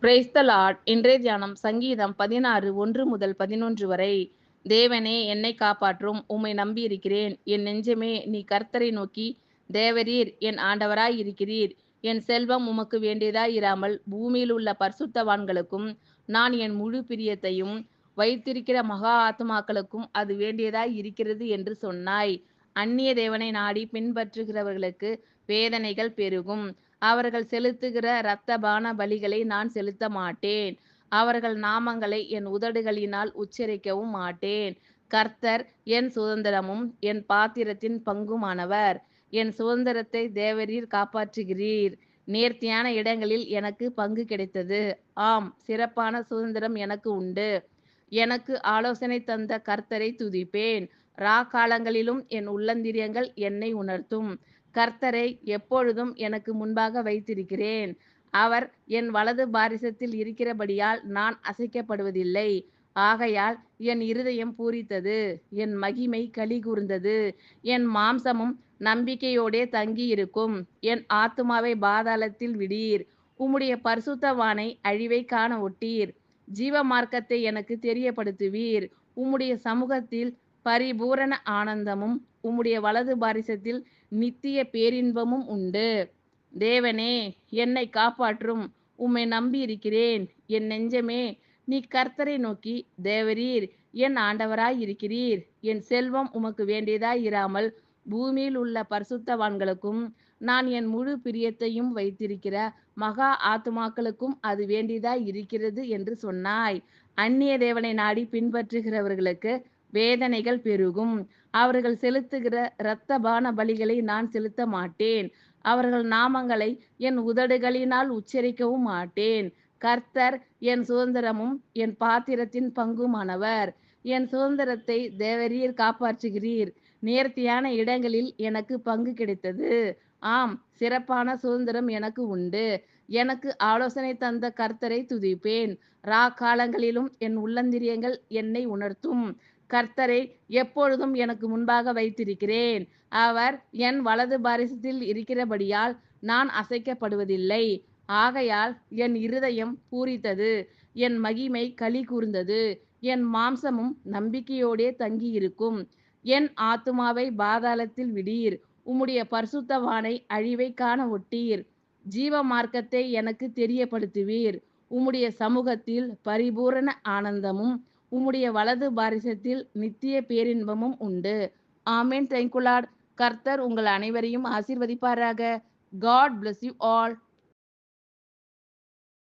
Praise the Lord. இன்றைய தியானம் சங்கீதம் 16 1 முதல் 11 வரை. தேவனே என்னை காப்பாற்றும், உம்மை நம்பியிருக்கிறேன். என் நெஞ்சமே நீ கர்த்தரை நோக்கி, தேவரீர் என் ஆண்டவராய் இருக்கிறீர். என் செல்வம் உமக்கு வேண்டியதாய் இராமல் பூமியில் உள்ள பரிசுத்தவான்களுக்கும் நான் என் முழு பிரியத்தையும் வைத்திருக்கிற மகா ஆத்துமாக்களுக்கும் அது வேண்டியதாய் இருக்கிறது என்று சொன்னாய். அந்நிய தேவனை நாடி பின்பற்றுகிறவர்களுக்கு வேதனைகள் பெருகும். அவர்கள் செலுத்துகிற இரத்தபான பலிகளை நான் செலுத்த மாட்டேன். அவர்கள் நாமங்களை என் உதடுகளினால் உச்சரிக்கவும் மாட்டேன். கர்த்தர் என் சுதந்திரமும் என் பாத்திரத்தின் பங்குமானவர். என் சுதந்திரத்தை தேவரீர் காப்பாற்றுகிறீர். நேர்த்தியான இடங்களில் எனக்கு பங்கு கிடைத்தது. ஆம், சிறப்பான சுதந்திரம் எனக்கு உண்டு. எனக்கு ஆலோசனை தந்த கர்த்தரை துதிப்பேன். காலங்களிலும் என் உள்ளந்திரியங்கள் என்னை உணர்த்தும். கர்த்தரை எப்பொழுதும் எனக்கு முன்பாக வைத்திருக்கிறேன். அவர் என் வலது பாரிசத்தில் இருக்கிறபடியால் நான் அசைக்கப்படுவதில்லை. ஆகையால் என் இருதயம் பூரித்தது, என் மகிமை களிகூர்ந்தது. என் மாம்சமும் நம்பிக்கையோடே தங்கியிருக்கும். என் ஆத்துமாவை பாதாளத்தில் விடீர். உம்முடைய பரிசுத்தவானை அழிவை காண ஒட்டீர். ஜீவ மார்க்கத்தை எனக்கு தெரியப்படுத்துவீர். உம்முடைய சமூகத்தில் பரிபூரண ஆனந்தமும் உம்முடைய வலது பாரிசத்தில் நித்திய பேரின்பமும் உண்டு. தேவனே என்னை காப்பாற்றும், உம்மை நம்பியிருக்கிறேன். என் நெஞ்சமே நீ கர்த்தரை நோக்கி, தேவரீர் என் ஆண்டவராய் இருக்கிறீர். என் செல்வம் உமக்கு வேண்டியதாய் இராமல் பூமியில் உள்ள பரிசுத்தவான்களுக்கும் நான் என் முழு பிரியத்தையும் வைத்திருக்கிற மகா ஆத்துமாக்களுக்கும் அது வேண்டியதாய் இருக்கிறது என்று சொன்னாய். அந்நிய தேவனை நாடி பின்பற்றுகிறவர்களுக்கு வேதனைகள் பெருகும். அவர்கள் செலுத்துகிற இரத்தபான பலிகளை நான் செலுத்த மாட்டேன். அவர்கள் நாமங்களை என் உதடுகளினால் உச்சரிக்கவும் மாட்டேன். கர்த்தர் என் சுதந்திரமும் என் பாத்திரத்தின் பங்குமானவர். என் சுதந்திரத்தை தேவரீர் காப்பாற்றுகிறீர். நேர்த்தியான இடங்களில் எனக்கு பங்கு கிடைத்தது. ஆம், சிறப்பான சுதந்திரம் எனக்கு உண்டு. எனக்கு ஆலோசனை தந்த கர்த்தரை துதிப்பேன். காலங்களிலும் என் உள்ளந்திரியங்கள் என்னை உணர்த்தும். கர்த்தரை எப்பொழுதும் எனக்கு முன்பாக வைத்திருக்கிறேன். அவர் என் வலது பாரிசத்தில் இருக்கிறபடியால் நான் அசைக்கப்படுவதில்லை. ஆகையால் என் இருதயம் பூரித்தது, என் மகிமை களி கூர்ந்தது. என் மாம்சமும் நம்பிக்கையோடே தங்கியிருக்கும். என் ஆத்துமாவை பாதாளத்தில் விடீர். உம்முடைய பரிசுத்தவானை அழிவை காண ஒட்டீர். ஜீவ மார்க்கத்தை எனக்கு தெரியப்படுத்துவீர். உம்முடைய சமூகத்தில் பரிபூரண ஆனந்தமும் உம்முடைய வலது பாரிசத்தில் நித்திய பேரின்பமும் உண்டு. ஆமென். Thank you Lord. கர்த்தர் உங்கள் அனைவரையும் ஆசீர்வதிப்பாராக. God bless you all.